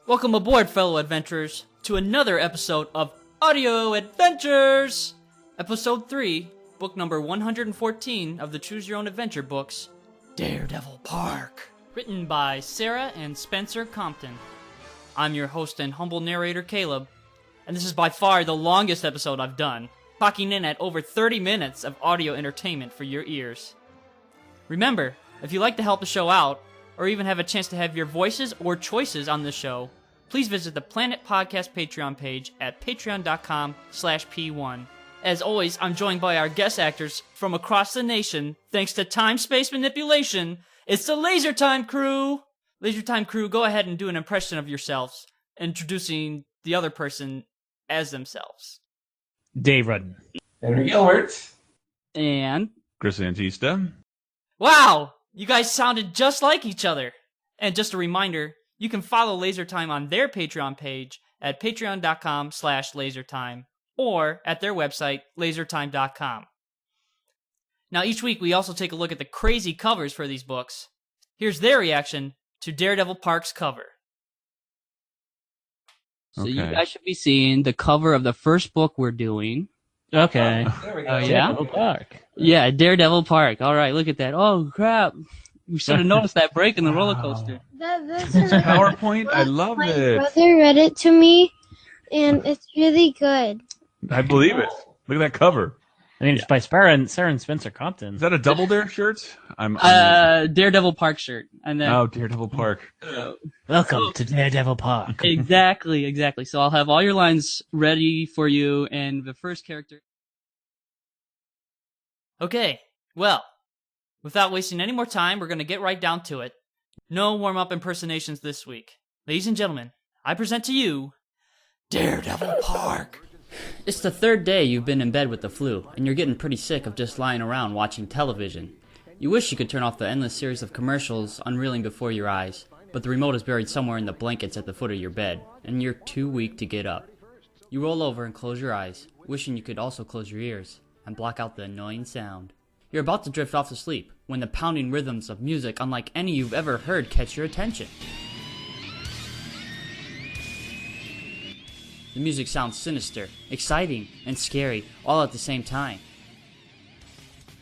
Welcome aboard, fellow adventurers, to another episode of Audio Adventures! Episode 3, book number 114 of the Choose Your Own Adventure books, Daredevil Park. Written by Sarah and Spencer Compton. I'm your host and humble narrator, Caleb, and this is by far the longest episode I've done, clocking in at over 30 minutes of audio entertainment for your ears. Remember, if you'd like to help the show out, or even have a chance to have your voices or choices on the show, please visit the Planet Podcast Patreon page at patreon.com/P1. As always, I'm joined by our guest actors from across the nation. Thanks to time-space manipulation, it's the Laser Time Crew! Laser Time Crew, go ahead and do an impression of yourselves, introducing the other person as themselves. Dave Rudden. Henry Gilbert. And Chris Antista. Wow! You guys sounded just like each other. And just a reminder, you can follow LaserTime on their Patreon page at patreon.com/lasertime or at their website, lasertime.com. Now each week we also take a look at the crazy covers for these books. Here's their reaction to Daredevil Park's cover. so you guys should be seeing the cover of the first book we're doing. Okay. There we go. Yeah? Daredevil Park. Yeah, Daredevil Park. All right, look at that. Oh, crap. We should have noticed that break in the roller coaster. This is PowerPoint. I love My it. brother read it to me, and it's really good. I believe it. Look at that cover. I mean, it's by Sarah and Spencer Compton. Is that a Double Dare shirt? I'm Daredevil Park shirt. And then Oh, Daredevil Park. Welcome to Daredevil Park. Exactly. So I'll have all your lines ready for you, and the first character. Okay, well, without wasting any more time, we're going to get right down to it. No warm-up impersonations this week. Ladies and gentlemen, I present to you, Daredevil Park. It's the third day you've been in bed with the flu, and you're getting pretty sick of just lying around watching television. You wish you could turn off the endless series of commercials unreeling before your eyes, but the remote is buried somewhere in the blankets at the foot of your bed, and you're too weak to get up. You roll over and close your eyes, wishing you could also close your ears and block out the annoying sound. You're about to drift off to sleep when the pounding rhythms of music unlike any you've ever heard catch your attention. The music sounds sinister, exciting, and scary all at the same time.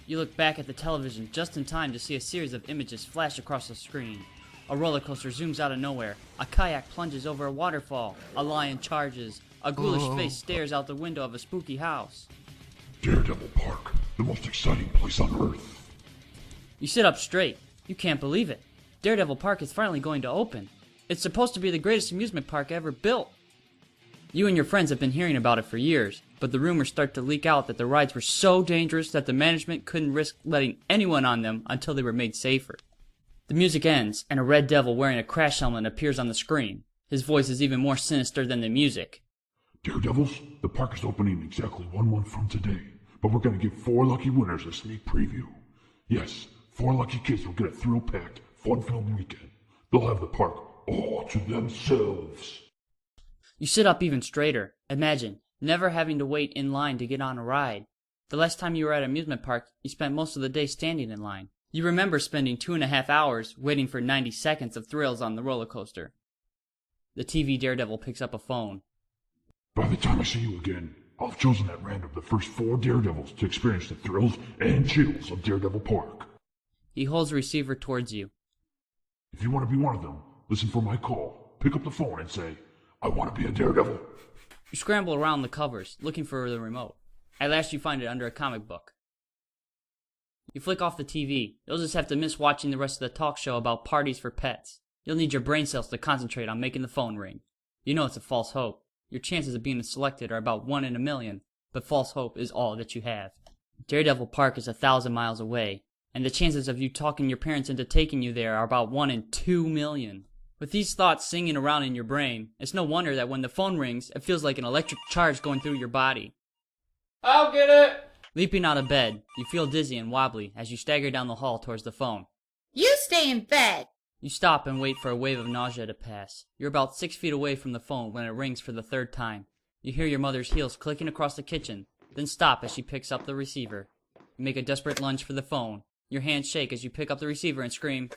You look back at the television just in time to see a series of images flash across the screen. A roller coaster zooms out of nowhere, a kayak plunges over a waterfall, a lion charges, a ghoulish face stares out the window of a spooky house. Daredevil Park, the most exciting place on Earth. You sit up straight. You can't believe it. Daredevil Park is finally going to open. It's supposed to be the greatest amusement park ever built. You and your friends have been hearing about it for years, but the rumors start to leak out that the rides were so dangerous that the management couldn't risk letting anyone on them until they were made safer. The music ends, and a red devil wearing a crash helmet appears on the screen. His voice is even more sinister than the music. Daredevils, the park is opening exactly 1 month from today, but we're going to give 4 lucky winners a sneak preview. Yes, 4 lucky kids will get a thrill-packed, fun-filled weekend. They'll have the park all to themselves. You sit up even straighter. Imagine never having to wait in line to get on a ride. The last time you were at an amusement park, you spent most of the day standing in line. You remember spending 2.5 hours waiting for 90 seconds of thrills on the roller coaster. The TV Daredevil picks up a phone. By the time I see you again, I'll have chosen at random the first 4 Daredevils to experience the thrills and chills of Daredevil Park. He holds the receiver towards you. If you want to be one of them, listen for my call, pick up the phone and say, I want to be a Daredevil. You scramble around the covers, looking for the remote. At last you find it under a comic book. You flick off the TV. You'll just have to miss watching the rest of the talk show about parties for pets. You'll need your brain cells to concentrate on making the phone ring. You know it's a false hope. Your chances of being selected are about 1 in a million, but false hope is all that you have. Daredevil Park is 1,000 miles away, and the chances of you talking your parents into taking you there are about 1 in 2 million. With these thoughts singing around in your brain, it's no wonder that when the phone rings, it feels like an electric charge going through your body. I'll get it. Leaping out of bed, you feel dizzy and wobbly as you stagger down the hall towards the phone. You stay in bed. You stop and wait for a wave of nausea to pass. You're about 6 feet away from the phone when it rings for the 3rd time. You hear your mother's heels clicking across the kitchen, then stop as she picks up the receiver. You make a desperate lunge for the phone. Your hands shake as you pick up the receiver and scream,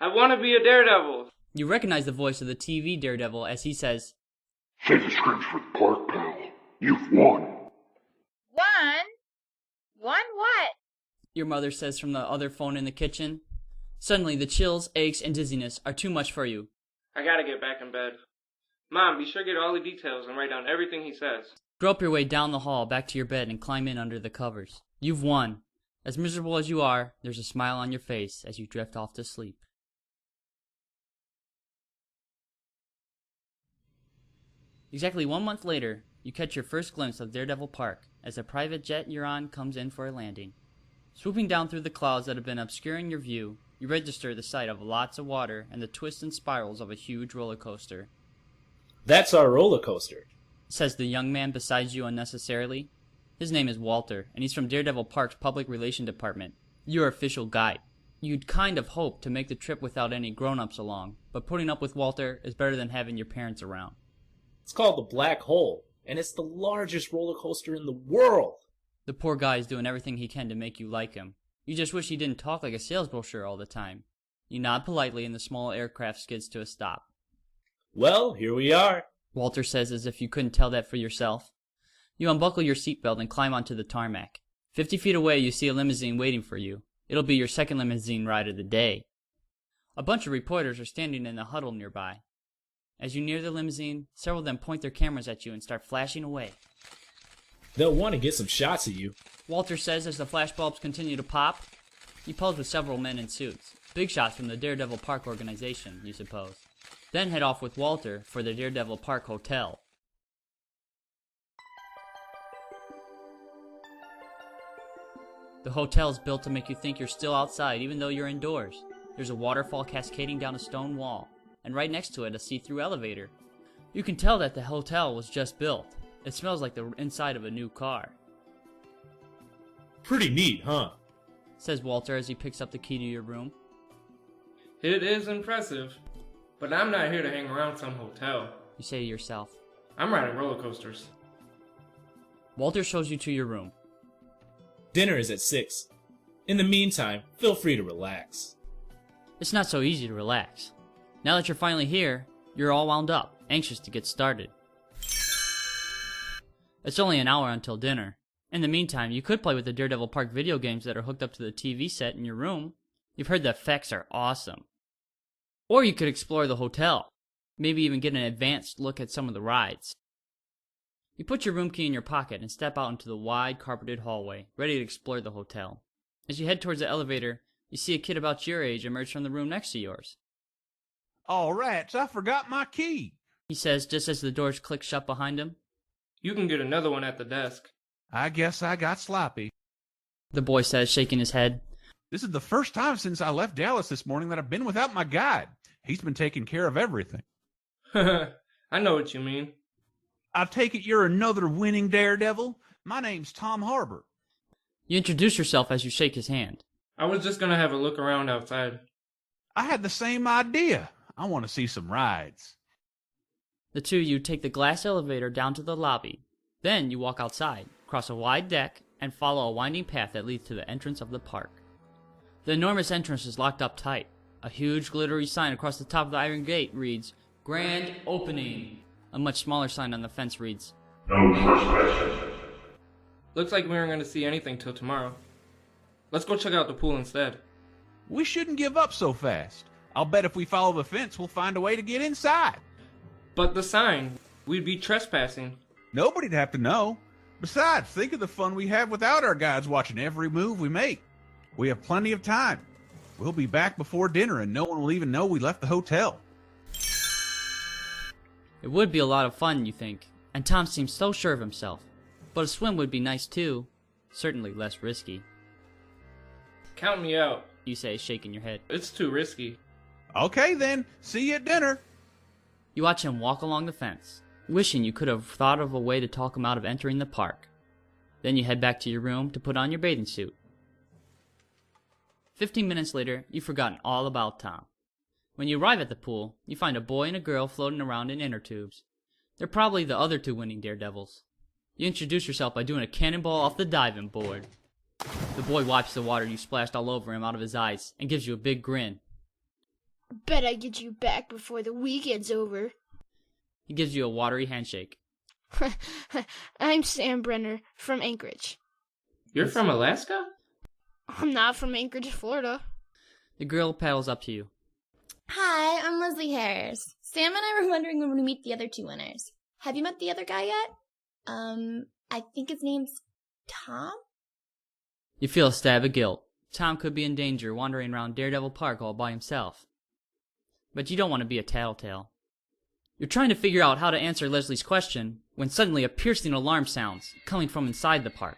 I want to be a Daredevil. You recognize the voice of the TV Daredevil as he says, Say the scripts for the park, pal. You've won. One? One what? your mother says from the other phone in the kitchen. Suddenly, the chills, aches, and dizziness are too much for you. I gotta get back in bed. Mom, be sure to get all the details and write down everything he says. Grope your way down the hall back to your bed and climb in under the covers. You've won. As miserable as you are, there's a smile on your face as you drift off to sleep. Exactly 1 month later, you catch your first glimpse of Daredevil Park as a private jet you're on comes in for a landing. Swooping down through the clouds that have been obscuring your view, you register the sight of lots of water and the twists and spirals of a huge roller coaster. That's our roller coaster, says the young man beside you unnecessarily. His name is Walter, and he's from Daredevil Park's Public Relations Department, your official guide. You'd kind of hoped to make the trip without any grown-ups along, but putting up with Walter is better than having your parents around. It's called the Black Hole, and it's the largest roller coaster in the world. The poor guy is doing everything he can to make you like him. You just wish he didn't talk like a sales brochure all the time. You nod politely and the small aircraft skids to a stop. Well, here we are, Walter says as if you couldn't tell that for yourself. You unbuckle your seatbelt and climb onto the tarmac. 50 feet away you see a limousine waiting for you. It'll be your second limousine ride of the day. A bunch of reporters are standing in a huddle nearby. As you near the limousine, several of them point their cameras at you and start flashing away. They'll want to get some shots of you, Walter says as the flashbulbs continue to pop. You pose with several men in suits. Big shots from the Daredevil Park organization, you suppose. Then head off with Walter for the Daredevil Park Hotel. The hotel is built to make you think you're still outside even though you're indoors. There's a waterfall cascading down a stone wall, and right next to it a see-through elevator. You can tell that the hotel was just built. It smells like the inside of a new car. Pretty neat, huh? Says Walter as he picks up the key to your room. It is impressive, but I'm not here to hang around some hotel. You say to yourself. I'm riding roller coasters. Walter shows you to your room. Dinner is at 6. In the meantime, feel free to relax. It's not so easy to relax. Now that you're finally here, you're all wound up, anxious to get started. It's only an hour until dinner. In the meantime, you could play with the Daredevil Park video games that are hooked up to the TV set in your room. You've heard the effects are awesome. Or you could explore the hotel. Maybe even get an advanced look at some of the rides. You put your room key in your pocket and step out into the wide, carpeted hallway, ready to explore the hotel. As you head towards the elevator, you see a kid about your age emerge from the room next to yours. All rats, I forgot my key. He says just as the doors click shut behind him. You can get another one at the desk. I guess I got sloppy. The boy says, shaking his head. This is the first time since I left Dallas this morning that I've been without my guide. He's been taking care of everything. I know what you mean. I take it you're another winning Daredevil? My name's Tom Harbor. You introduce yourself as you shake his hand. I was just gonna have a look around outside. I had the same idea. I want to see some rides. The two of you take the glass elevator down to the lobby. Then you walk outside, cross a wide deck, and follow a winding path that leads to the entrance of the park. The enormous entrance is locked up tight. A huge glittery sign across the top of the iron gate reads, Grand Opening. A much smaller sign on the fence reads, No trespassing. Looks like we aren't gonna see anything till tomorrow. Let's go check out the pool instead. We shouldn't give up so fast. I'll bet if we follow the fence, we'll find a way to get inside. But the sign, we'd be trespassing. Nobody'd have to know. Besides, think of the fun we have without our guides watching every move we make. We have plenty of time. We'll be back before dinner and no one will even know we left the hotel. It would be a lot of fun, you think, and Tom seems so sure of himself. But a swim would be nice too. Certainly less risky. Count me out. You say, shaking your head. It's too risky. Okay then, see you at dinner. You watch him walk along the fence, wishing you could have thought of a way to talk him out of entering the park. Then you head back to your room to put on your bathing suit. 15 minutes later, you've forgotten all about Tom. When you arrive at the pool, you find a boy and a girl floating around in inner tubes. They're probably the other two winning Daredevils. You introduce yourself by doing a cannonball off the diving board. The boy wipes the water you splashed all over him out of his eyes and gives you a big grin. Bet I get you back before the weekend's over. He gives you a watery handshake. I'm Sam Brenner from Anchorage. You're from Alaska? I'm not from Anchorage, Florida. The girl paddles up to you. Hi, I'm Leslie Harris. Sam and I were wondering when we meet the other two winners. Have you met the other guy yet? I think his name's Tom? You feel a stab of guilt. Tom could be in danger wandering around Daredevil Park all by himself. But you don't want to be a tattletale. You're trying to figure out how to answer Leslie's question when suddenly a piercing alarm sounds, coming from inside the park.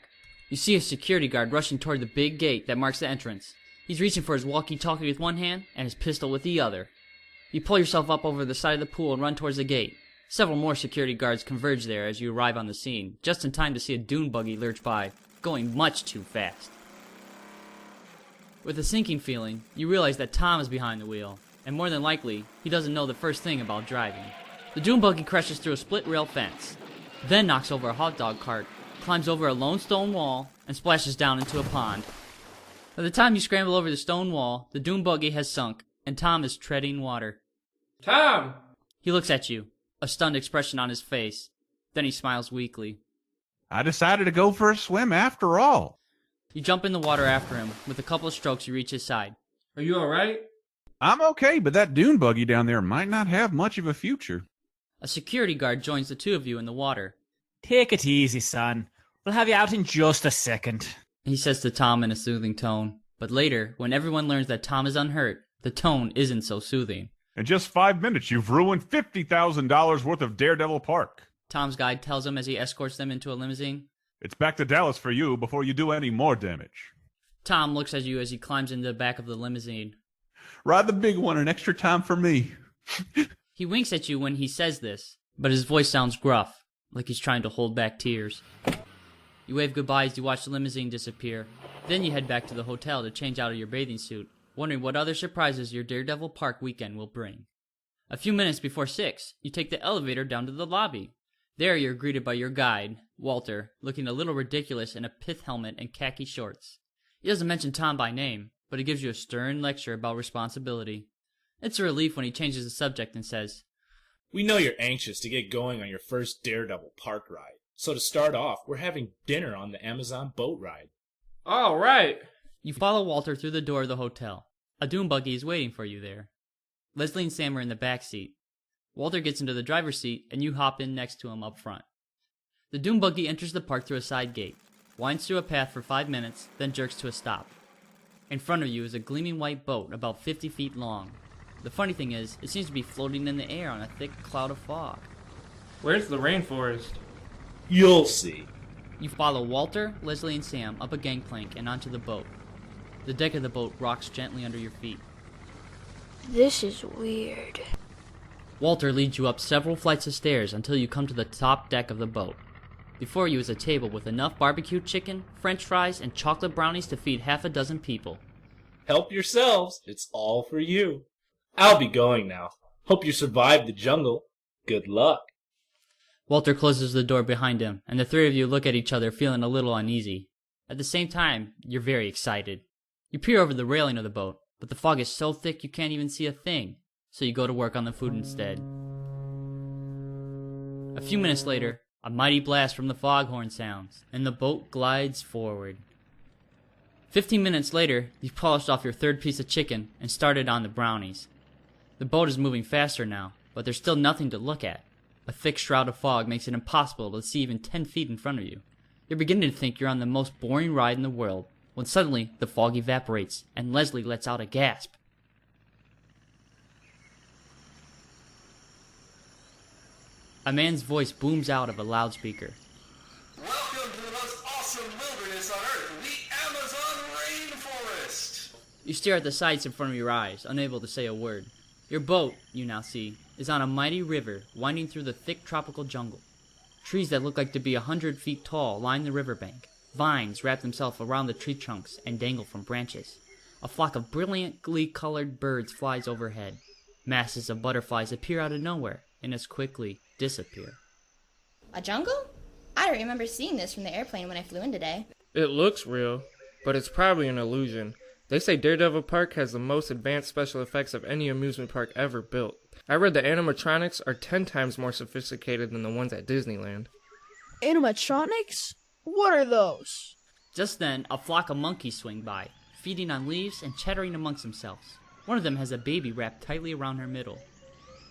You see a security guard rushing toward the big gate that marks the entrance. He's reaching for his walkie-talkie with one hand and his pistol with the other. You pull yourself up over the side of the pool and run towards the gate. Several more security guards converge there as you arrive on the scene, just in time to see a dune buggy lurch by, going much too fast. With a sinking feeling, you realize that Tom is behind the wheel, and more than likely, he doesn't know the first thing about driving. The dune buggy crashes through a split rail fence, then knocks over a hot dog cart, climbs over a lone stone wall, and splashes down into a pond. By the time you scramble over the stone wall, the dune buggy has sunk, and Tom is treading water. Tom! He looks at you, a stunned expression on his face. Then he smiles weakly. I decided to go for a swim after all. You jump in the water after him. With a couple of strokes, you reach his side. Are you alright? I'm okay, but that dune buggy down there might not have much of a future. A security guard joins the two of you in the water. Take it easy, son. We'll have you out in just a second. He says to Tom in a soothing tone. But later, when everyone learns that Tom is unhurt, the tone isn't so soothing. In just 5 minutes, you've ruined $50,000 worth of Daredevil Park. Tom's guide tells him as he escorts them into a limousine. It's back to Dallas for you before you do any more damage. Tom looks at you as he climbs into the back of the limousine. Ride the big one, an extra time for me. He winks at you when he says this, but his voice sounds gruff, like he's trying to hold back tears. You wave goodbye as you watch the limousine disappear. Then you head back to the hotel to change out of your bathing suit, wondering what other surprises your Daredevil Park weekend will bring. A few minutes before 6, you take the elevator down to the lobby. There you're greeted by your guide, Walter, looking a little ridiculous in a pith helmet and khaki shorts. He doesn't mention Tom by name, but he gives you a stern lecture about responsibility. It's a relief when he changes the subject and says, We know you're anxious to get going on your first Daredevil Park ride. So to start off, we're having dinner on the Amazon boat ride. Alright! You follow Walter through the door of the hotel. A dune buggy is waiting for you there. Leslie and Sam are in the back seat. Walter gets into the driver's seat, and you hop in next to him up front. The dune buggy enters the park through a side gate, winds through a path for 5 minutes, then jerks to a stop. In front of you is a gleaming white boat about 50 feet long. The funny thing is, it seems to be floating in the air on a thick cloud of fog. Where's the rainforest? You'll see. You follow Walter, Leslie, and Sam up a gangplank and onto the boat. The deck of the boat rocks gently under your feet. This is weird. Walter leads you up several flights of stairs until you come to the top deck of the boat. Before you is a table with enough barbecue chicken, french fries, and chocolate brownies to feed half a dozen people. Help yourselves. It's all for you. I'll be going now. Hope you survived the jungle. Good luck. Walter closes the door behind him, and the three of you look at each other feeling a little uneasy. At the same time, you're very excited. You peer over the railing of the boat, but the fog is so thick you can't even see a thing, so you go to work on the food instead. A few minutes later, a mighty blast from the foghorn sounds, and the boat glides forward. 15 minutes later, you've polished off your third piece of chicken and started on the brownies. The boat is moving faster now, but there's still nothing to look at. A thick shroud of fog makes it impossible to see even 10 feet in front of you. You're beginning to think you're on the most boring ride in the world, when suddenly the fog evaporates, and Leslie lets out a gasp. A man's voice booms out of a loudspeaker. Welcome to the most awesome wilderness on Earth, the Amazon rainforest! You stare at the sights in front of your eyes, unable to say a word. Your boat, you now see, is on a mighty river winding through the thick tropical jungle. Trees that look like to be 100 feet tall line the riverbank. Vines wrap themselves around the tree trunks and dangle from branches. A flock of brilliantly colored birds flies overhead. Masses of butterflies appear out of nowhere and as quickly disappear. A jungle? I don't remember seeing this from the airplane when I flew in today. It looks real, but it's probably an illusion. They say Daredevil Park has the most advanced special effects of any amusement park ever built. I read the animatronics are 10 times more sophisticated than the ones at Disneyland. Animatronics? What are those? Just then, a flock of monkeys swing by, feeding on leaves and chattering amongst themselves. One of them has a baby wrapped tightly around her middle.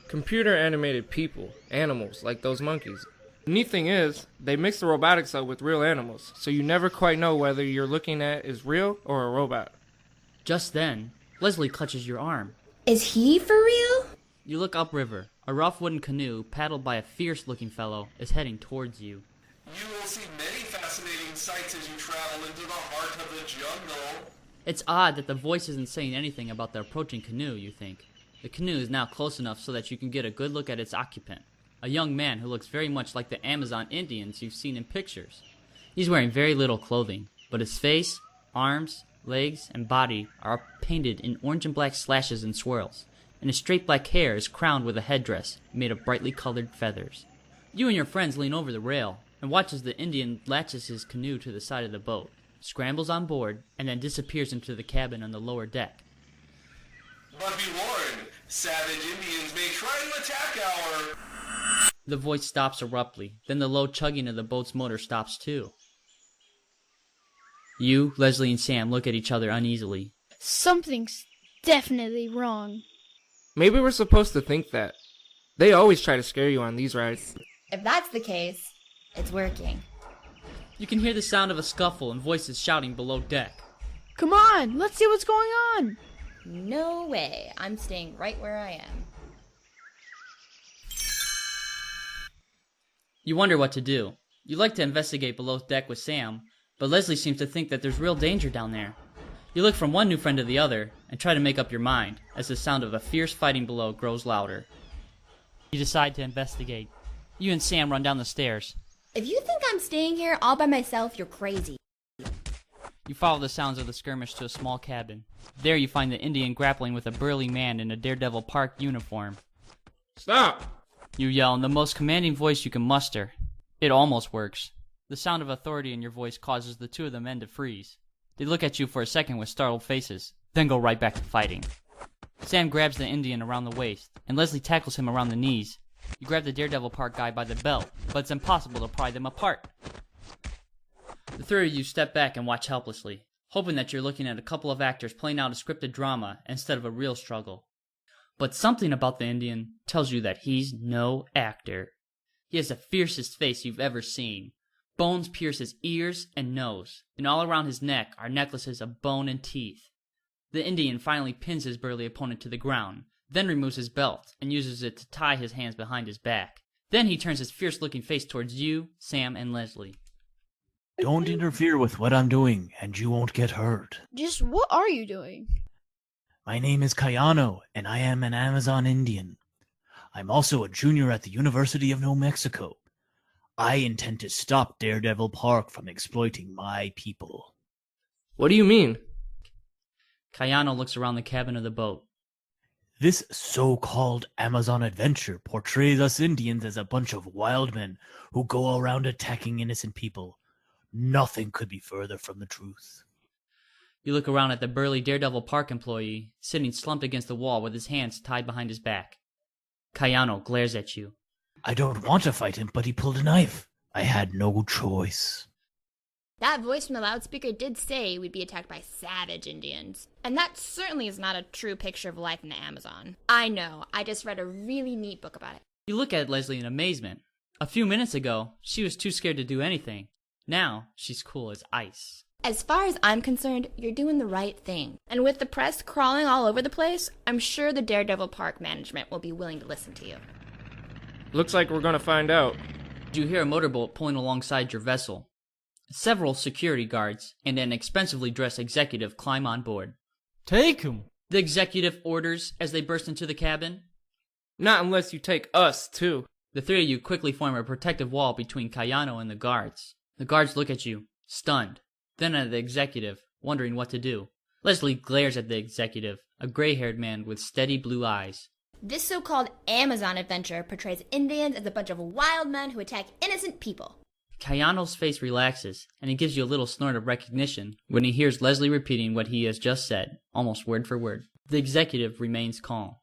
Computer animated people, animals, like those monkeys. The neat thing is, they mix the robotics up with real animals, so you never quite know whether you're looking at is real or a robot. Just then, Leslie clutches your arm. Is he for real? You look upriver. A rough wooden canoe, paddled by a fierce-looking fellow, is heading towards you. You will see many fascinating sights as you travel into the heart of the jungle. It's odd that the voice isn't saying anything about the approaching canoe, you think. The canoe is now close enough so that you can get a good look at its occupant, a young man who looks very much like the Amazon Indians you've seen in pictures. He's wearing very little clothing, but his face, arms, legs, and body are painted in orange and black slashes and swirls, and his straight black hair is crowned with a headdress made of brightly colored feathers. You and your friends lean over the rail and watch as the Indian latches his canoe to the side of the boat, scrambles on board, and then disappears into the cabin on the lower deck. But be warned, savage Indians may try to attack our... The voice stops abruptly, then the low chugging of the boat's motor stops too. You, Leslie, and Sam look at each other uneasily. Something's definitely wrong. Maybe we're supposed to think that. They always try to scare you on these rides. If that's the case, it's working. You can hear the sound of a scuffle and voices shouting below deck. Come on, let's see what's going on. No way. I'm staying right where I am. You wonder what to do. You like to investigate below deck with Sam, but Leslie seems to think that there's real danger down there. You look from one new friend to the other and try to make up your mind as the sound of a fierce fighting below grows louder. You decide to investigate. You and Sam run down the stairs. If you think I'm staying here all by myself, you're crazy. You follow the sounds of the skirmish to a small cabin. There you find the Indian grappling with a burly man in a Daredevil Park uniform. Stop! You yell in the most commanding voice you can muster. It almost works. The sound of authority in your voice causes the two of the men to freeze. They look at you for a second with startled faces, then go right back to fighting. Sam grabs the Indian around the waist, and Leslie tackles him around the knees. You grab the Daredevil Park guy by the belt, but it's impossible to pry them apart. The three of you step back and watch helplessly, hoping that you're looking at a couple of actors playing out a scripted drama instead of a real struggle. But something about the Indian tells you that he's no actor. He has the fiercest face you've ever seen. Bones pierce his ears and nose, and all around his neck are necklaces of bone and teeth. The Indian finally pins his burly opponent to the ground, then removes his belt and uses it to tie his hands behind his back. Then he turns his fierce-looking face towards you, Sam, and Leslie. Don't interfere with what I'm doing, and you won't get hurt. Just what are you doing? My name is Cayano, and I am an Amazon Indian. I'm also a junior at the University of New Mexico. I intend to stop Daredevil Park from exploiting my people. What do you mean? Cayano looks around the cabin of the boat. This so-called Amazon adventure portrays us Indians as a bunch of wild men who go around attacking innocent people. Nothing could be further from the truth. You look around at the burly Daredevil Park employee, sitting slumped against the wall with his hands tied behind his back. Cayano glares at you. I don't want to fight him, but he pulled a knife. I had no choice. That voice from the loudspeaker did say we'd be attacked by savage Indians. And that certainly is not a true picture of life in the Amazon. I know, I just read a really neat book about it. You look at Leslie in amazement. A few minutes ago, she was too scared to do anything. Now, she's cool as ice. As far as I'm concerned, you're doing the right thing. And with the press crawling all over the place, I'm sure the Daredevil Park management will be willing to listen to you. Looks like we're gonna find out. You hear a motorboat pulling alongside your vessel. Several security guards and an expensively dressed executive climb on board. Take him! The executive orders as they burst into the cabin. Not unless you take us, too. The three of you quickly form a protective wall between Cayano and the guards. The guards look at you, stunned, then at the executive, wondering what to do. Leslie glares at the executive, a gray-haired man with steady blue eyes. This so-called Amazon adventure portrays Indians as a bunch of wild men who attack innocent people. Kayano's face relaxes, and he gives you a little snort of recognition when he hears Leslie repeating what he has just said, almost word for word. The executive remains calm.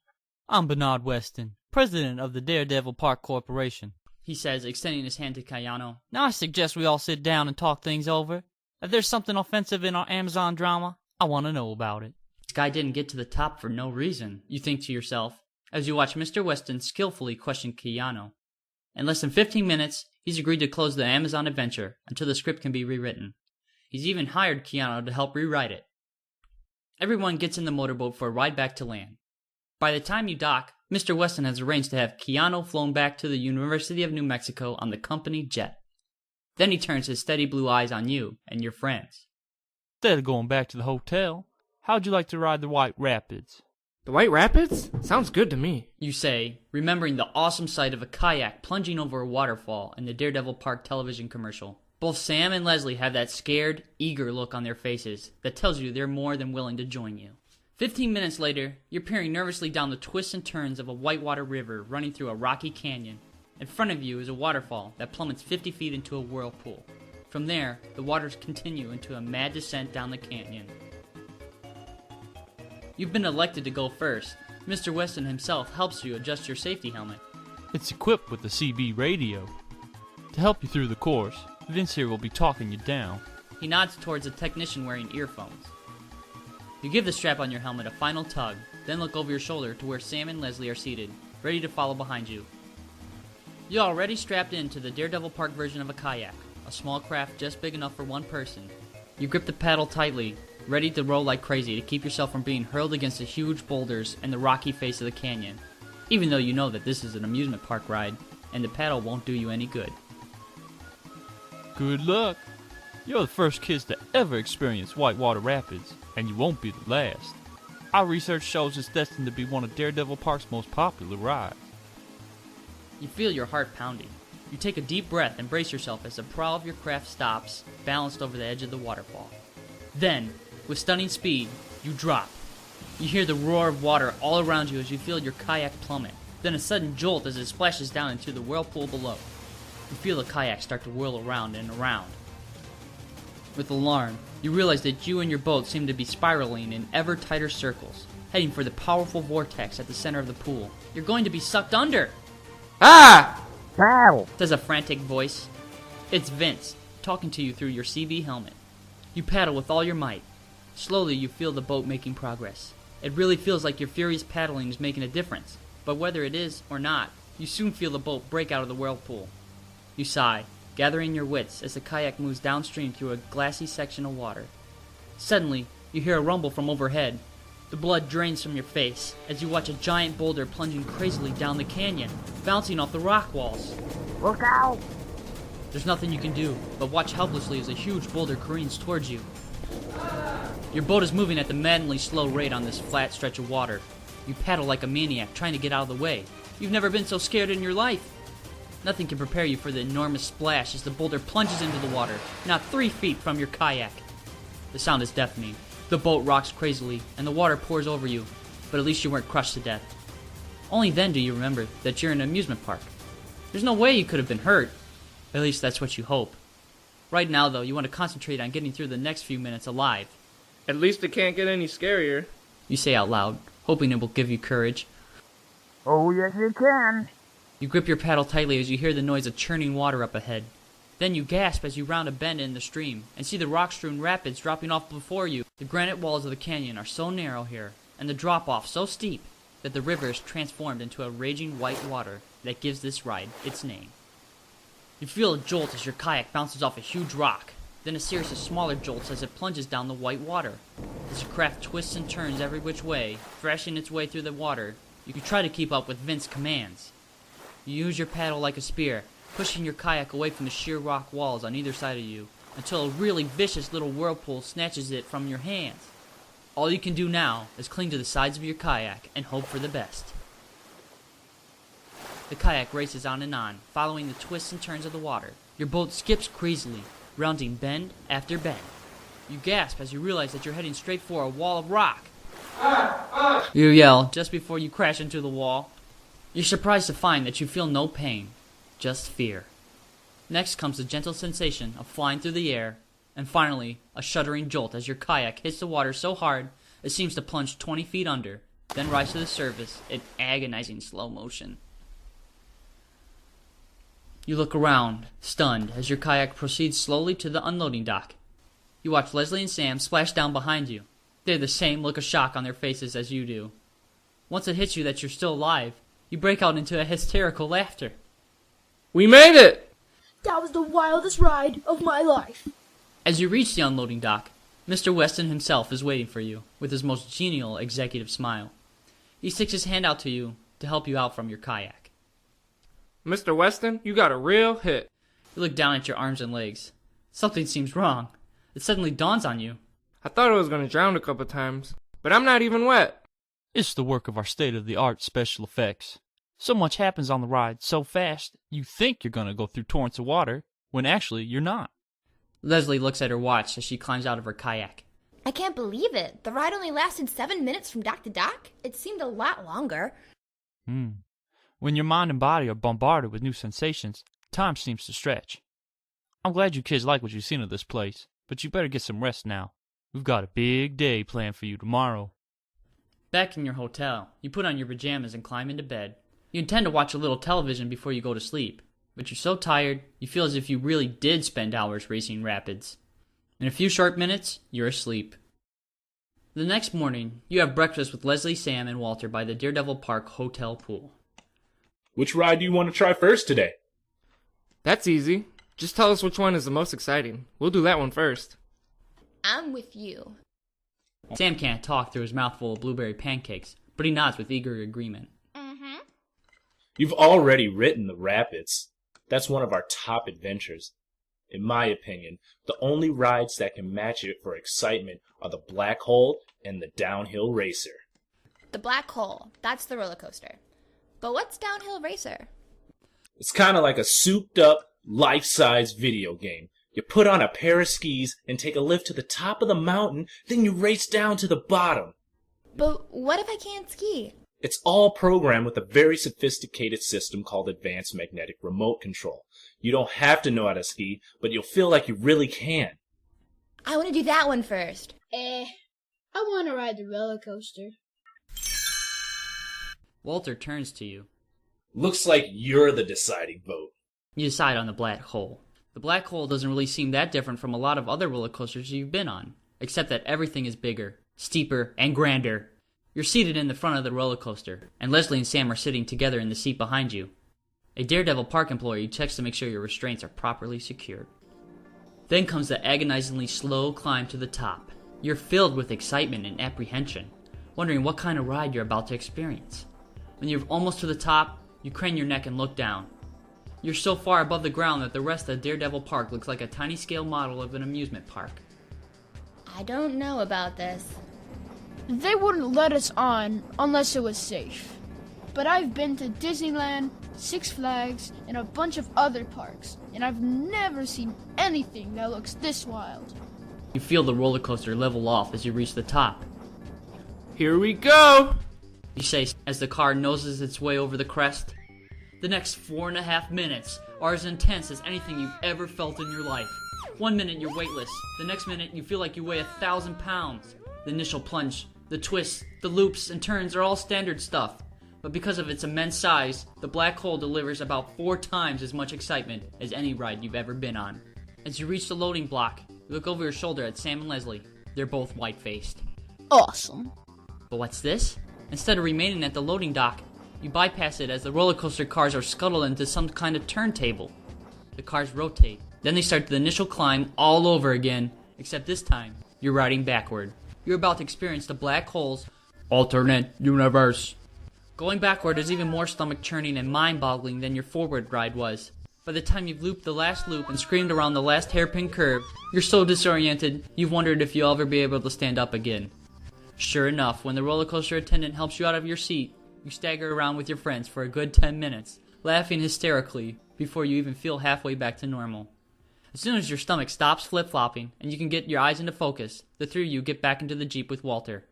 I'm Bernard Weston, president of the Daredevil Park Corporation, he says, extending his hand to Kayano. Now I suggest we all sit down and talk things over. If there's something offensive in our Amazon drama, I want to know about it. This guy didn't get to the top for no reason, you think to yourself, as you watch Mr. Weston skillfully question Kayano. In less than 15 minutes, he's agreed to close the Amazon adventure until the script can be rewritten. He's even hired Kayano to help rewrite it. Everyone gets in the motorboat for a ride back to land. By the time you dock, Mr. Weston has arranged to have Kayano flown back to the University of New Mexico on the company jet. Then he turns his steady blue eyes on you and your friends. Instead of going back to the hotel, how'd you like to ride the White Rapids? The White Rapids? Sounds good to me. You say, remembering the awesome sight of a kayak plunging over a waterfall in the Daredevil Park television commercial. Both Sam and Leslie have that scared, eager look on their faces that tells you they're more than willing to join you. 15 minutes later, you're peering nervously down the twists and turns of a whitewater river running through a rocky canyon. In front of you is a waterfall that plummets 50 feet into a whirlpool. From there, the waters continue into a mad descent down the canyon. You've been elected to go first. Mr. Weston himself helps you adjust your safety helmet. It's equipped with a CB radio. To help you through the course, Vince here will be talking you down. He nods towards a technician wearing earphones. You give the strap on your helmet a final tug, then look over your shoulder to where Sam and Leslie are seated, ready to follow behind you. You're already strapped into the Daredevil Park version of a kayak, a small craft just big enough for one person. You grip the paddle tightly, ready to roll like crazy to keep yourself from being hurled against the huge boulders and the rocky face of the canyon, even though you know that this is an amusement park ride, and the paddle won't do you any good. Good luck. You're the first kids to ever experience Whitewater Rapids, and you won't be the last. Our research shows it's destined to be one of Daredevil Park's most popular rides. You feel your heart pounding. You take a deep breath and brace yourself as the prow of your craft stops, balanced over the edge of the waterfall. Then, with stunning speed, you drop. You hear the roar of water all around you as you feel your kayak plummet. Then a sudden jolt as it splashes down into the whirlpool below. You feel the kayak start to whirl around and around. With alarm, you realize that you and your boat seem to be spiraling in ever tighter circles, heading for the powerful vortex at the center of the pool. You're going to be sucked under! Ah! Paddle! Says a frantic voice. It's Vince, talking to you through your CB helmet. You paddle with all your might. Slowly you feel the boat making progress. It really feels like your furious paddling is making a difference, but whether it is or not, you soon feel the boat break out of the whirlpool. You sigh, gathering your wits as the kayak moves downstream through a glassy section of water. Suddenly, you hear a rumble from overhead. The blood drains from your face as you watch a giant boulder plunging crazily down the canyon, bouncing off the rock walls. Look out! There's nothing you can do but watch helplessly as a huge boulder careens towards you. Your boat is moving at the maddeningly slow rate on this flat stretch of water. You paddle like a maniac trying to get out of the way. You've never been so scared in your life. Nothing can prepare you for the enormous splash as the boulder plunges into the water, not 3 feet from your kayak. The sound is deafening. The boat rocks crazily, and the water pours over you, but at least you weren't crushed to death. Only then do you remember that you're in an amusement park. There's no way you could have been hurt. At least that's what you hope. Right now, though, you want to concentrate on getting through the next few minutes alive. At least it can't get any scarier. You say out loud, hoping it will give you courage. Oh, yes it can. You grip your paddle tightly as you hear the noise of churning water up ahead. Then you gasp as you round a bend in the stream and see the rock-strewn rapids dropping off before you. The granite walls of the canyon are so narrow here, and the drop-off so steep, that the river is transformed into a raging white water that gives this ride its name. You feel a jolt as your kayak bounces off a huge rock, then a series of smaller jolts as it plunges down the white water. As your craft twists and turns every which way, thrashing its way through the water, you try to keep up with Vince's commands. You use your paddle like a spear, pushing your kayak away from the sheer rock walls on either side of you, until a really vicious little whirlpool snatches it from your hands. All you can do now is cling to the sides of your kayak and hope for the best. The kayak races on and on, following the twists and turns of the water. Your boat skips crazily, rounding bend after bend. You gasp as you realize that you're heading straight for a wall of rock. You yell just before you crash into the wall. You're surprised to find that you feel no pain, just fear. Next comes the gentle sensation of flying through the air, and finally, a shuddering jolt as your kayak hits the water so hard it seems to plunge 20 feet under, then rise to the surface in agonizing slow motion. You look around, stunned, as your kayak proceeds slowly to the unloading dock. You watch Leslie and Sam splash down behind you. They have the same look of shock on their faces as you do. Once it hits you that you're still alive, you break out into a hysterical laughter. We made it! That was the wildest ride of my life. As you reach the unloading dock, Mr. Weston himself is waiting for you, with his most genial executive smile. He sticks his hand out to you to help you out from your kayak. Mr. Weston, you got a real hit. You look down at your arms and legs. Something seems wrong. It suddenly dawns on you. I thought I was going to drown a couple times, but I'm not even wet. It's the work of our state-of-the-art special effects. So much happens on the ride so fast, you think you're going to go through torrents of water, when actually you're not. Leslie looks at her watch as she climbs out of her kayak. I can't believe it. The ride only lasted 7 minutes from dock to dock. It seemed a lot longer. When your mind and body are bombarded with new sensations, time seems to stretch. I'm glad you kids like what you've seen of this place, but you better get some rest now. We've got a big day planned for you tomorrow. Back in your hotel, you put on your pajamas and climb into bed. You intend to watch a little television before you go to sleep, but you're so tired, you feel as if you really did spend hours racing rapids. In a few short minutes, you're asleep. The next morning, you have breakfast with Leslie, Sam, and Walter by the Daredevil Park Hotel pool. Which ride do you want to try first today? That's easy. Just tell us which one is the most exciting. We'll do that one first. I'm with you. Sam can't talk through his mouthful of blueberry pancakes, but he nods with eager agreement. You've already written the rapids. That's one of our top adventures. In my opinion, the only rides that can match it for excitement are the Black Hole and the Downhill Racer. The Black Hole, that's the roller coaster. But what's Downhill Racer? It's kind of like a souped-up, life-size video game. You put on a pair of skis and take a lift to the top of the mountain, then you race down to the bottom. But what if I can't ski? It's all programmed with a very sophisticated system called Advanced Magnetic Remote Control. You don't have to know how to ski, but you'll feel like you really can. I want to do that one first. I want to ride the roller coaster. Walter turns to you. Looks like you're the deciding vote. You decide on the Black Hole. The Black Hole doesn't really seem that different from a lot of other roller coasters you've been on, except that everything is bigger, steeper, and grander. You're seated in the front of the roller coaster, and Leslie and Sam are sitting together in the seat behind you. A Daredevil Park employee checks to make sure your restraints are properly secured. Then comes the agonizingly slow climb to the top. You're filled with excitement and apprehension, wondering what kind of ride you're about to experience. When you're almost to the top, you crane your neck and look down. You're so far above the ground that the rest of Daredevil Park looks like a tiny scale model of an amusement park. I don't know about this. They wouldn't let us on unless it was safe. But I've been to Disneyland, Six Flags, and a bunch of other parks, and I've never seen anything that looks this wild. You feel the roller coaster level off as you reach the top. Here we go! You say as the car noses its way over the crest. The next 4.5 minutes are as intense as anything you've ever felt in your life. 1 minute you're weightless, the next minute you feel like you weigh 1,000 pounds. The initial plunge, the twists, the loops, and turns are all standard stuff. But because of its immense size, the Black Hole delivers about 4 times as much excitement as any ride you've ever been on. As you reach the loading block, you look over your shoulder at Sam and Leslie. They're both white-faced. Awesome. But what's this? Instead of remaining at the loading dock, you bypass it as the roller coaster cars are scuttled into some kind of turntable. The cars rotate. Then they start the initial climb all over again, except this time, you're riding backward. You're about to experience the Black Hole's alternate universe. Going backward is even more stomach-churning and mind-boggling than your forward ride was. By the time you've looped the last loop and screamed around the last hairpin curve, you're so disoriented, you've wondered if you'll ever be able to stand up again. Sure enough, when the roller coaster attendant helps you out of your seat, you stagger around with your friends for a good 10 minutes, laughing hysterically, before you even feel halfway back to normal. As soon as your stomach stops flip-flopping and you can get your eyes into focus, the three of you get back into the Jeep with Walter.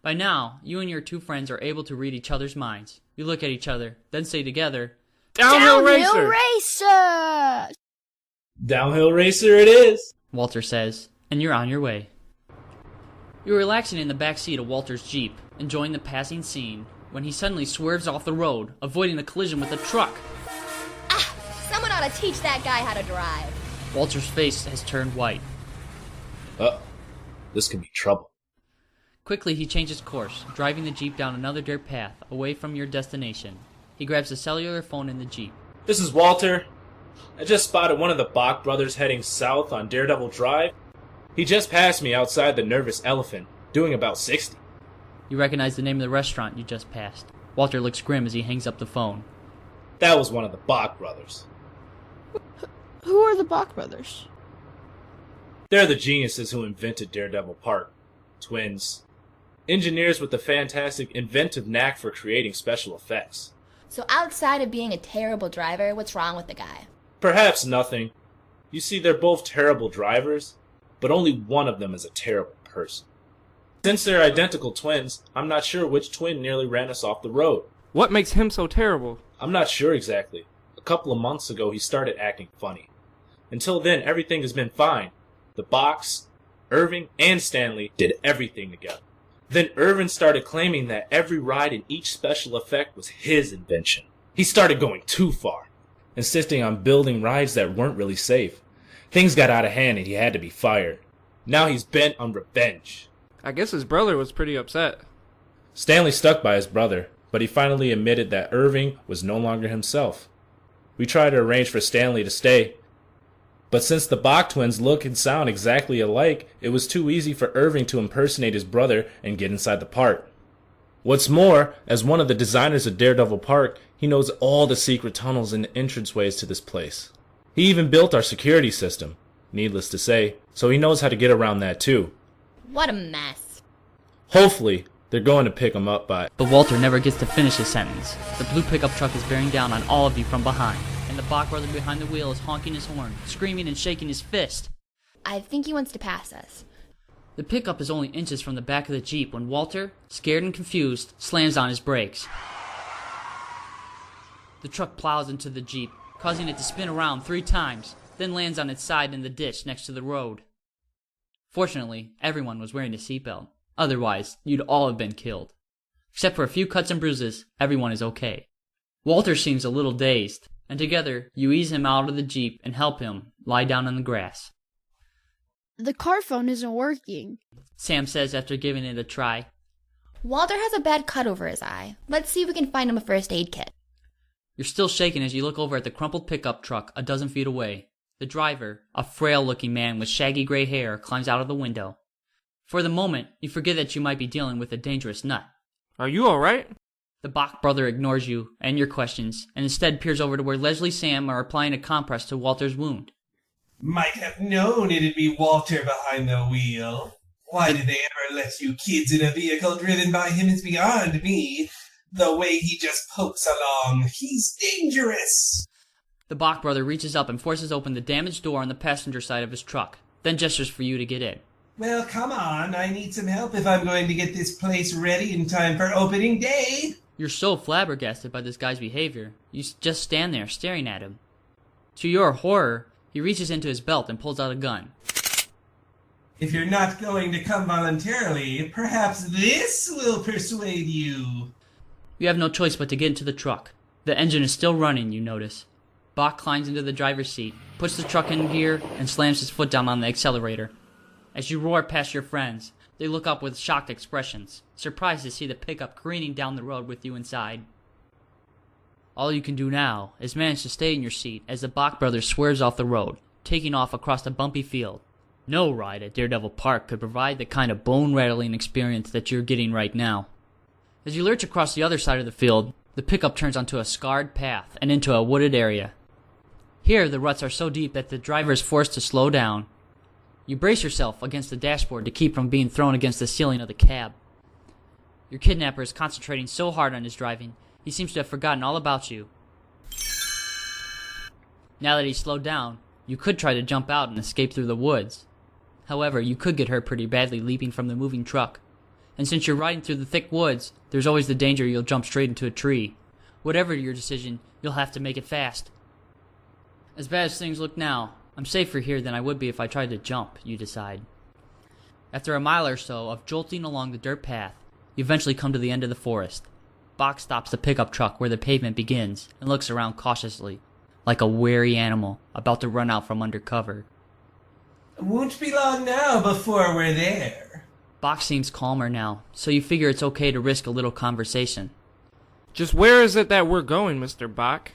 By now, you and your 2 friends are able to read each other's minds. You look at each other, then say together, Downhill Racer! Racer! Downhill racer it is, Walter says, and you're on your way. You're relaxing in the back seat of Walter's Jeep, enjoying the passing scene, when he suddenly swerves off the road, avoiding a collision with a truck. Someone ought to teach that guy how to drive. Walter's face has turned white. Uh-oh. This could be trouble. Quickly, he changes course, driving the Jeep down another dirt path, away from your destination. He grabs the cellular phone in the Jeep. This is Walter. I just spotted one of the Bach brothers heading south on Daredevil Drive. He just passed me outside the Nervous Elephant, doing about 60. You recognize the name of the restaurant you just passed. Walter looks grim as he hangs up the phone. That was one of the Bach brothers. Who are the Bach brothers? They're the geniuses who invented Daredevil Park. Twins. Engineers with the fantastic inventive knack for creating special effects. So outside of being a terrible driver, what's wrong with the guy? Perhaps nothing. You see, they're both terrible drivers, but only one of them is a terrible person. Since they're identical twins, I'm not sure which twin nearly ran us off the road. What makes him so terrible? I'm not sure exactly. A couple of months ago, he started acting funny. Until then, everything has been fine. The Bachs, Irving, and Stanley did everything together. Then Irvin started claiming that every ride in each special effect was his invention. He started going too far, insisting on building rides that weren't really safe. Things got out of hand and he had to be fired. Now he's bent on revenge. I guess his brother was pretty upset. Stanley stuck by his brother, but he finally admitted that Irving was no longer himself. We tried to arrange for Stanley to stay, but since the Bach twins look and sound exactly alike, it was too easy for Irving to impersonate his brother and get inside the park. What's more, as one of the designers of Daredevil Park, he knows all the secret tunnels and entranceways to this place. He even built our security system, needless to say, so he knows how to get around that too. What a mess. Hopefully, they're going to pick him up by... But Walter never gets to finish his sentence. The blue pickup truck is bearing down on all of you from behind, and the Bach brother behind the wheel is honking his horn, screaming and shaking his fist. I think he wants to pass us. The pickup is only inches from the back of the Jeep when Walter, scared and confused, slams on his brakes. The truck plows into the Jeep, causing it to spin around 3 times, then lands on its side in the ditch next to the road. Fortunately, everyone was wearing a seatbelt. Otherwise, you'd all have been killed. Except for a few cuts and bruises, everyone is okay. Walter seems a little dazed, and together you ease him out of the Jeep and help him lie down on the grass. The car phone isn't working, Sam says after giving it a try. Walter has a bad cut over his eye. Let's see if we can find him a first aid kit. You're still shaken as you look over at the crumpled pickup truck a dozen feet away. The driver, a frail-looking man with shaggy gray hair, climbs out of the window. For the moment, you forget that you might be dealing with a dangerous nut. Are you alright? The Bach brother ignores you and your questions, and instead peers over to where Leslie and Sam are applying a compress to Walter's wound. Might have known it'd be Walter behind the wheel. Why did they ever let you kids in a vehicle driven by him is beyond me. The way he just pokes along, he's dangerous. The Bach brother reaches up and forces open the damaged door on the passenger side of his truck, then gestures for you to get in. Well, come on, I need some help if I'm going to get this place ready in time for opening day. You're so flabbergasted by this guy's behavior, you just stand there staring at him. To your horror, he reaches into his belt and pulls out a gun. If you're not going to come voluntarily, perhaps this will persuade you. You have no choice but to get into the truck. The engine is still running, you notice. Bach climbs into the driver's seat, puts the truck in gear, and slams his foot down on the accelerator. As you roar past your friends, they look up with shocked expressions, surprised to see the pickup careening down the road with you inside. All you can do now is manage to stay in your seat as the Bach brothers swerves off the road, taking off across a bumpy field. No ride at Daredevil Park could provide the kind of bone-rattling experience that you're getting right now. As you lurch across the other side of the field, the pickup turns onto a scarred path and into a wooded area. Here, the ruts are so deep that the driver is forced to slow down. You brace yourself against the dashboard to keep from being thrown against the ceiling of the cab. Your kidnapper is concentrating so hard on his driving, he seems to have forgotten all about you. Now that he's slowed down, you could try to jump out and escape through the woods. However, you could get hurt pretty badly leaping from the moving truck. And since you're riding through the thick woods, there's always the danger you'll jump straight into a tree. Whatever your decision, you'll have to make it fast. As bad as things look now, I'm safer here than I would be if I tried to jump, you decide. After a mile or so of jolting along the dirt path, you eventually come to the end of the forest. Bach stops the pickup truck where the pavement begins and looks around cautiously, like a wary animal about to run out from under cover. Won't be long now before we're there. Bach seems calmer now, so you figure it's okay to risk a little conversation. Just where is it that we're going, Mr. Bach?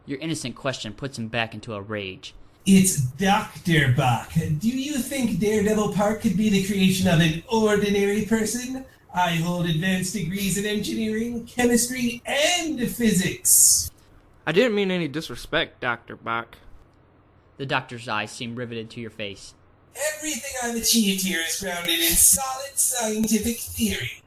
Your innocent question puts him back into a rage. It's Dr. Bach. Do you think Daredevil Park could be the creation of an ordinary person? I hold advanced degrees in engineering, chemistry, and physics. I didn't mean any disrespect, Dr. Bach. The doctor's eyes seem riveted to your face. Everything I've achieved here is grounded in solid scientific theory.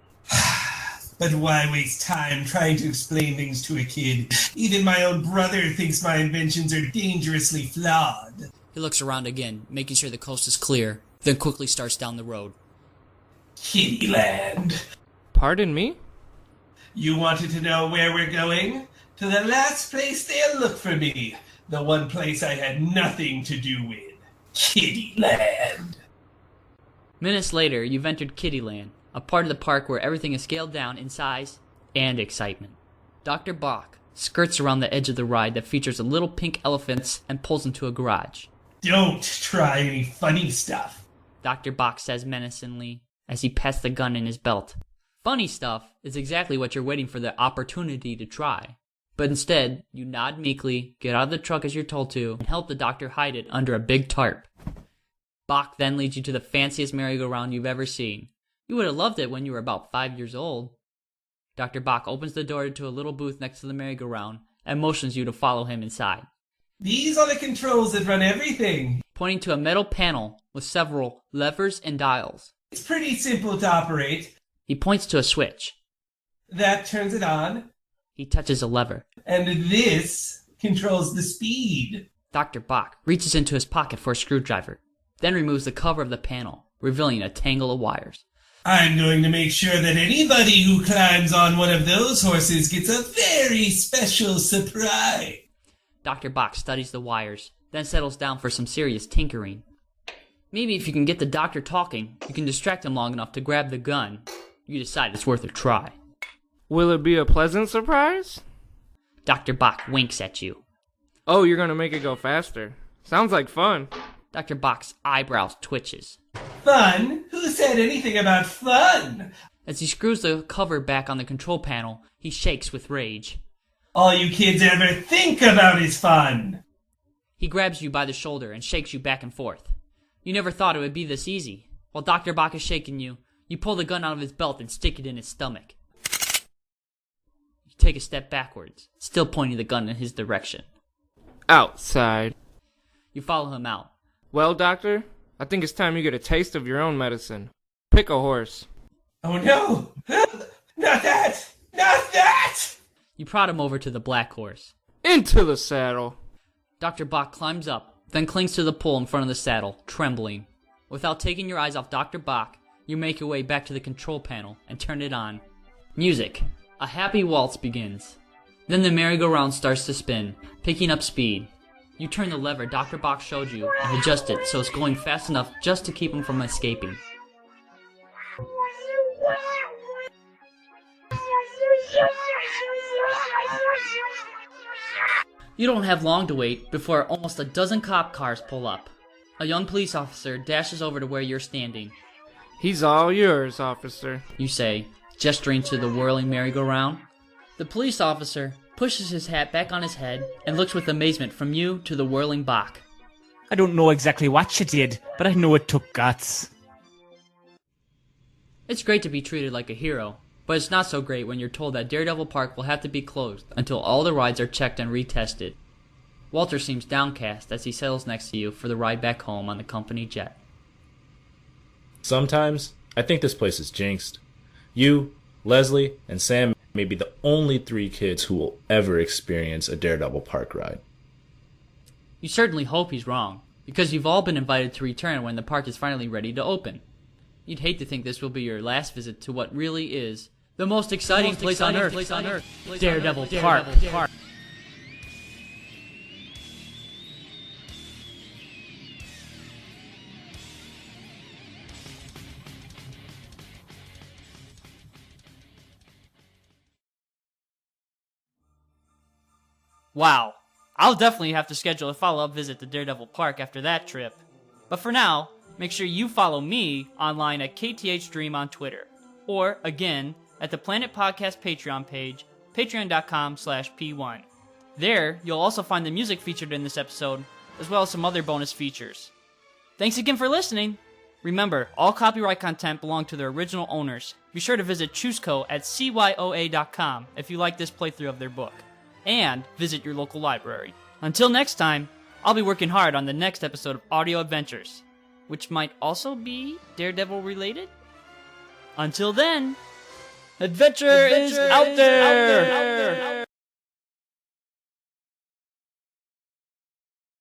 But why waste time trying to explain things to a kid? Even my own brother thinks my inventions are dangerously flawed. He looks around again, making sure the coast is clear, then quickly starts down the road. Kittyland. Pardon me? You wanted to know where we're going? To the last place they'll look for me. The one place I had nothing to do with. Kittyland. Minutes later, you've entered Kittyland, a part of the park where everything is scaled down in size and excitement. Dr. Bach skirts around the edge of the ride that features a little pink elephant and pulls into a garage. Don't try any funny stuff, Dr. Bach says menacingly as he pats the gun in his belt. Funny stuff is exactly what you're waiting for the opportunity to try. But instead, you nod meekly, get out of the truck as you're told to, and help the doctor hide it under a big tarp. Bach then leads you to the fanciest merry-go-round you've ever seen. You would have loved it when you were about 5 years old. Dr. Bach opens the door to a little booth next to the merry-go-round and motions you to follow him inside. These are the controls that run everything. Pointing to a metal panel with several levers and dials. It's pretty simple to operate. He points to a switch. That turns it on. He touches a lever. And this controls the speed. Dr. Bach reaches into his pocket for a screwdriver, then removes the cover of the panel, revealing a tangle of wires. I'm going to make sure that anybody who climbs on one of those horses gets a very special surprise. Dr. Bach studies the wires, then settles down for some serious tinkering. Maybe if you can get the doctor talking, you can distract him long enough to grab the gun. You decide it's worth a try. Will it be a pleasant surprise? Dr. Bach winks at you. Oh, you're gonna make it go faster. Sounds like fun. Dr. Bach's eyebrows twitches. Fun? Who said anything about fun? As he screws the cover back on the control panel, he shakes with rage. All you kids ever think about is fun. He grabs you by the shoulder and shakes you back and forth. You never thought it would be this easy. While Dr. Bach is shaking you, you pull the gun out of his belt and stick it in his stomach. You take a step backwards, still pointing the gun in his direction. Outside. You follow him out. Well, doctor, I think it's time you get a taste of your own medicine. Pick a horse. Oh no! Not that! Not that! You prod him over to the black horse. Into the saddle. Dr. Bach climbs up, then clings to the pole in front of the saddle, trembling. Without taking your eyes off Dr. Bach, you make your way back to the control panel and turn it on. Music. A happy waltz begins. Then the merry-go-round starts to spin, picking up speed. You turn the lever Dr. Bach showed you and adjust it so it's going fast enough just to keep him from escaping. You don't have long to wait before almost a dozen cop cars pull up. A young police officer dashes over to where you're standing. He's all yours, officer, you say, gesturing to the whirling merry-go-round. The police officer pushes his hat back on his head and looks with amazement from you to the whirling Bach. I don't know exactly what you did, but I know it took guts. It's great to be treated like a hero, but it's not so great when you're told that Daredevil Park will have to be closed until all the rides are checked and retested. Walter seems downcast as he settles next to you for the ride back home on the company jet. Sometimes, I think this place is jinxed. You, Leslie, and Sam may be the only 3 kids who will ever experience a Daredevil Park ride. You certainly hope he's wrong, because you've all been invited to return when the park is finally ready to open. You'd hate to think this will be your last visit to what really is the most exciting place on Earth. Daredevil Park. Wow, I'll definitely have to schedule a follow-up visit to Daredevil Park after that trip. But for now, make sure you follow me online at KTHDream on Twitter. Or, again, at the Planet Podcast Patreon page, patreon.com/P1. There, you'll also find the music featured in this episode, as well as some other bonus features. Thanks again for listening! Remember, all copyright content belongs to their original owners. Be sure to visit Chusco at CYOA.com if you like this playthrough of their book. And visit your local library. Until next time, I'll be working hard on the next episode of Audio Adventures, which might also be Daredevil related. Until then, adventure is out there!